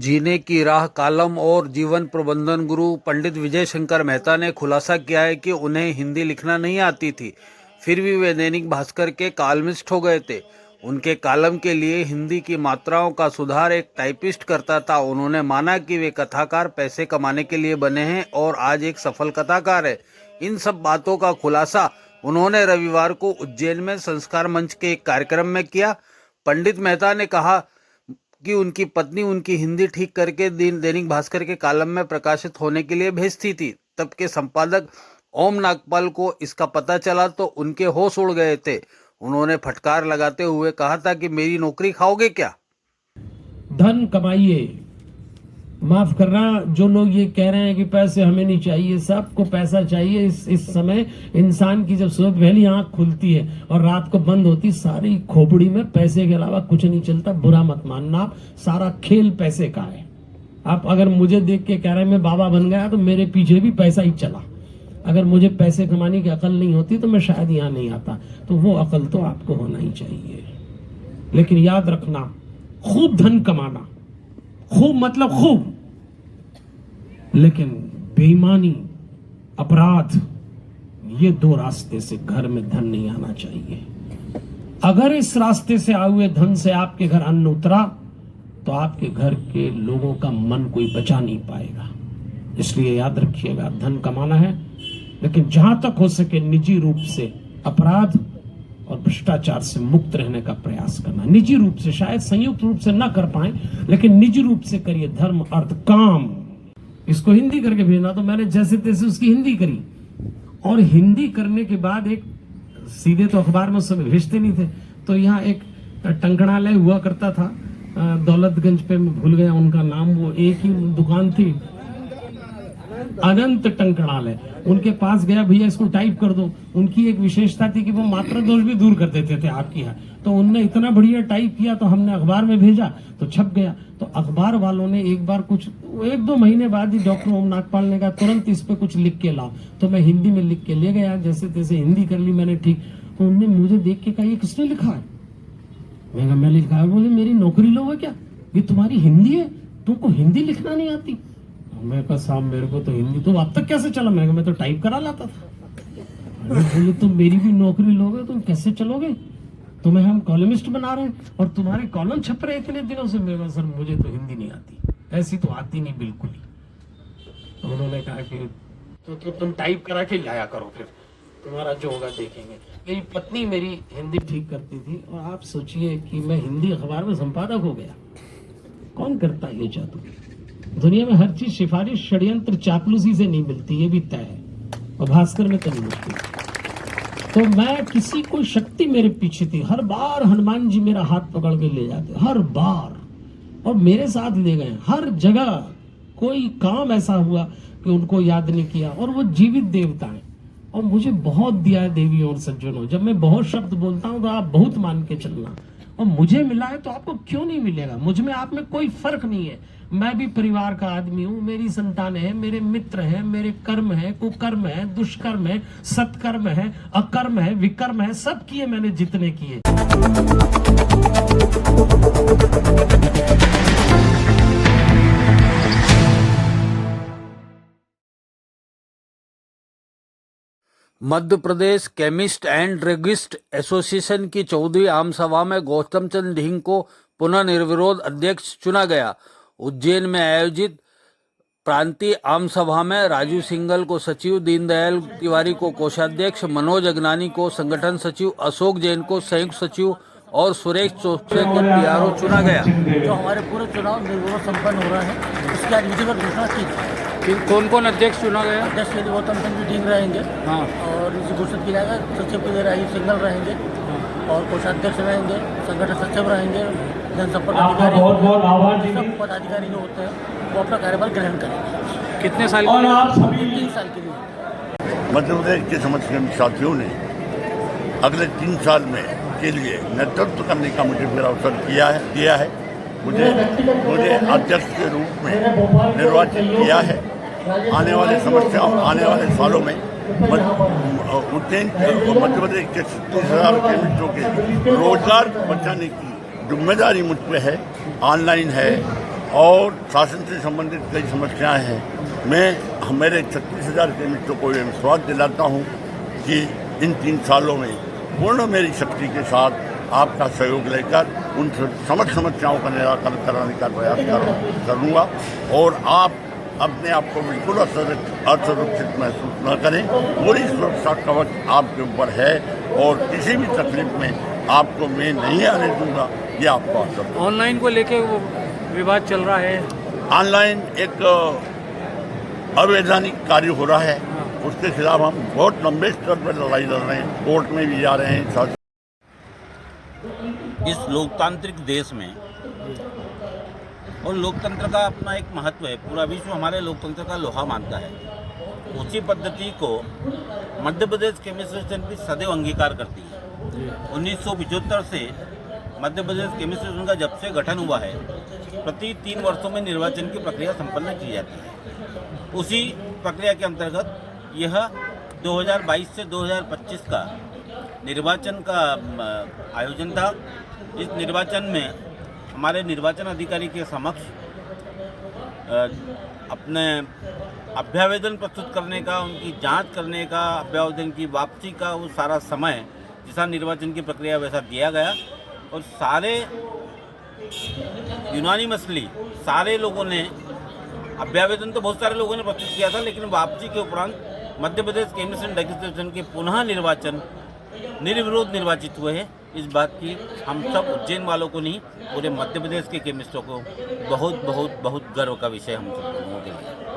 जीने की राह कॉलम और जीवन प्रबंधन गुरु पंडित विजय शंकर मेहता ने खुलासा किया है कि उन्हें हिंदी लिखना नहीं आती थी, फिर भी वे दैनिक भास्कर के कॉलमिस्ट हो गए थे। उनके कॉलम के लिए हिंदी की मात्राओं का सुधार एक टाइपिस्ट करता था। उन्होंने माना कि वे कथाकार पैसे कमाने के लिए बने हैं और आज एक सफल कथाकार है। इन सब बातों का खुलासा उन्होंने रविवार को उज्जैन में संस्कार मंच के एक कार्यक्रम में किया। पंडित मेहता ने कहा कि उनकी पत्नी उनकी हिंदी ठीक करके दैनिक भास्कर के कॉलम में प्रकाशित होने के लिए भेजती थी। तब के संपादक ओम नागपाल को इसका पता चला तो उनके होश उड़ गए थे। उन्होंने फटकार लगाते हुए कहा था कि मेरी नौकरी खाओगे क्या? धन कमाइए। माफ करना, जो लोग ये कह रहे हैं कि पैसे हमें नहीं चाहिए, सबको पैसा चाहिए। इस समय इंसान की जब सुबह पहली आंख खुलती है और रात को बंद होती, सारी खोपड़ी में पैसे के अलावा कुछ नहीं चलता। बुरा मत मानना, आप सारा खेल पैसे का है। आप अगर मुझे देख के कह रहे हैं मैं बाबा बन गया, तो मेरे पीछे भी पैसा ही चला। अगर मुझे पैसे कमाने की अकल नहीं होती तो मैं शायद यहाँ नहीं आता। तो वो अकल तो आपको होना ही चाहिए। लेकिन याद रखना, खूब धन कमाना, खूब मतलब खूब, लेकिन बेईमानी, अपराध, ये दो रास्ते से घर में धन नहीं आना चाहिए। अगर इस रास्ते से आए हुए धन से आपके घर अन्न उतरा तो आपके घर के लोगों का मन कोई बचा नहीं पाएगा। इसलिए याद रखिएगा, धन कमाना है, लेकिन जहां तक हो सके निजी रूप से अपराध और भ्रष्टाचार से मुक्त रहने का प्रयास करना। निजी रूप से, शायद संयुक्त रूप से ना कर पाए, लेकिन निजी रूप से करिए। धर्म, अर्थ, काम। इसको हिंदी करके भेजना, तो मैंने जैसे तैसे उसकी हिंदी करी। और हिंदी करने के बाद एक सीधे तो अखबार में उस समय भेजते नहीं थे, तो यहाँ एक टंकणालय हुआ करता था दौलतगंज पे, मैं भूल गया उनका नाम। वो एक ही दुकान थी, अनंत टंकणालय। उनके पास गया, भैया इसको टाइप कर दो। उनकी एक विशेषता थी कि वो मात्रा दोष भी दूर कर देते थे आपकी यहाँ। तो उनने इतना बढ़िया टाइप किया, तो हमने अखबार में भेजा तो छप गया। तो अखबार वालों ने एक बार कुछ 1-2 महीने बाद ही डॉक्टर ओम नागपाल ने कहा तुरंत इस पे कुछ लिख के लाओ। तो मैं हिंदी में लिख के ले गया, जैसे तैसे हिंदी कर ली मैंने ठीक। तो उनने मुझे देख के कहा ये किसने लिखा है? मैं कहा मैंने लिखा है। बोले मेरी नौकरी लोगे क्या? ये तुम्हारी हिंदी है, तुमको हिंदी लिखना नहीं आती? मैं कहा साहब मेरे को तो हिंदी, तो अब तक कैसे चला? मैं तो टाइप करा लाता था। बोले तुम मेरी भी नौकरी लोगे, तुम कैसे चलोगे? तुम्हें हम कॉलमिस्ट बना रहे हैं और तुम्हारे कॉलम छप रहे इतने दिनों से। मैं सर मुझे तो हिंदी नहीं आती, ऐसी तो आती नहीं बिल्कुल ही। तो उन्होंने कहा कि तो तुम टाइप करा के लाया करो, फिर तुम्हारा जो होगा देखेंगे। मेरी पत्नी मेरी हिंदी ठीक करती थी, और आप सोचिए कि मैं हिंदी अखबार में संपादक हो गया। कौन करता है ये जादू? दुनिया में हर चीज सिफारिश, षड्यंत्र, चापलूसी से नहीं मिलती, ये भी तय है। और भास्कर में तो नहीं मिलती। तो मैं किसी कोई शक्ति मेरे पीछे थी। हर बार हनुमान जी मेरा हाथ पकड़ के ले जाते, हर बार, और मेरे साथ ले गए। हर जगह कोई काम ऐसा हुआ कि उनको याद नहीं किया। और वो जीवित देवता है, और मुझे बहुत दिया है देवी और सज्जनों। जब मैं बहुत शब्द बोलता हूँ तो आप बहुत मान के चलना। और मुझे मिला है तो आपको क्यों नहीं मिलेगा? मुझ में आप में कोई फर्क नहीं है। मैं भी परिवार का आदमी हूँ, मेरी संतान है, मेरे मित्र हैं, मेरे कर्म है, कुकर्म है, दुष्कर्म है, सत्कर्म है, अकर्म है, विकर्म है, सब किए मैंने जितने किए। Madhya Pradesh chemist and druggist association की 14वीं आम सभा में गौतम चंद ढींग को पुनः निर्विरोध अध्यक्ष चुना गया। उज्जैन में आयोजित प्रांतीय आम सभा में राजू सिंघल को सचिव, दीनदयाल तिवारी को कोषाध्यक्ष, मनोज अगनानी को संगठन सचिव, अशोक जैन को संयुक्त सचिव और सुरेश चौथे को पीआरओ चुना गया। जो हमारे पूरे चुनाव निर्विरोध संपन्न हो रहा है, उसकी आज विधिवत घोषणा की। कौन कौन अध्यक्ष चुना गया? अध्यक्ष के लिए गौतम चंद ढींग रहेंगे। हाँ। और इसे घोषित किया जाएगा। सचिव के लिए राजू सिंघल रहेंगे। और कोषाध्यक्ष रहेंगे, संगठन सचिव रहेंगे, जनसंपर्क अधिकारी, सब पदाधिकारी जो होते हैं वो अपना कार्यभार ग्रहण करेंगे। कितने साल के लिए? 3 साल के लिए। मध्य प्रदेश के समर्थन साथियों ने अगले 3 साल में के लिए नेतृत्व करने का मुझे फिर अवसर दिया है। मुझे अध्यक्ष के रूप में निर्वाचित किया है। आने वाले सालों में उज्जैन मध्य प्रदेश के 36,000 केमिस्टों के रोजगार बचाने की जिम्मेदारी मुझ पे है। ऑनलाइन है, और शासन से संबंधित कई समस्याएं हैं। मैं मेरे 36,000 केमिस्टों को ये विश्वास दिलाता हूँ कि इन 3 सालों में पूर्ण मेरी शक्ति के साथ आपका सहयोग लेकर उन समस्त समस्याओं का निराकरण कराने का प्रयास करूँगा और आप अपने आप को बिल्कुल असुरक्षित महसूस न करें। पूरी सुरक्षा कवच आपके ऊपर है और किसी भी तकलीफ में आपको मैं नहीं आने दूंगा, ये आपको आश्वस्त। ऑनलाइन को लेके वो विवाद चल रहा है। ऑनलाइन एक अवैधानिक कार्य हो रहा है, उसके खिलाफ हम बहुत लंबे स्तर पर लड़ाई लड़ रहे हैं, कोर्ट में भी जा रहे हैं। इस लोकतांत्रिक देश में और लोकतंत्र का अपना एक महत्व है, पूरा विश्व हमारे लोकतंत्र का लोहा मानता है। उसी पद्धति को मध्य प्रदेश केमिस्ट एसोसिएशन भी सदैव अंगीकार करती है। 1975 से मध्य प्रदेश केमिस्ट एसोसिएशन का जब से गठन हुआ है, प्रति 3 वर्षों में निर्वाचन की प्रक्रिया संपन्न की जाती है। उसी प्रक्रिया के अंतर्गत यह 2022 से 2025 का निर्वाचन का आयोजन था। इस निर्वाचन में हमारे निर्वाचन अधिकारी के समक्ष अपने अभ्यावेदन प्रस्तुत करने का, उनकी जांच करने का, अभ्यावेदन की वापसी का वो सारा समय जैसा निर्वाचन की प्रक्रिया वैसा दिया गया और सारे यूनानिमसली सारे लोगों ने अभ्यावेदन तो बहुत सारे लोगों ने प्रस्तुत किया था, लेकिन वापसी के उपरांत Madhya Pradesh chemist and drug association के पुनः निर्वाचन निर्विरोध निर्वाचित हुए हैं। इस बात की हम सब उज्जैन वालों को नहीं, पूरे मध्य प्रदेश के केमिस्टों को बहुत बहुत बहुत गर्व का विषय हम सब लोगों के लिए।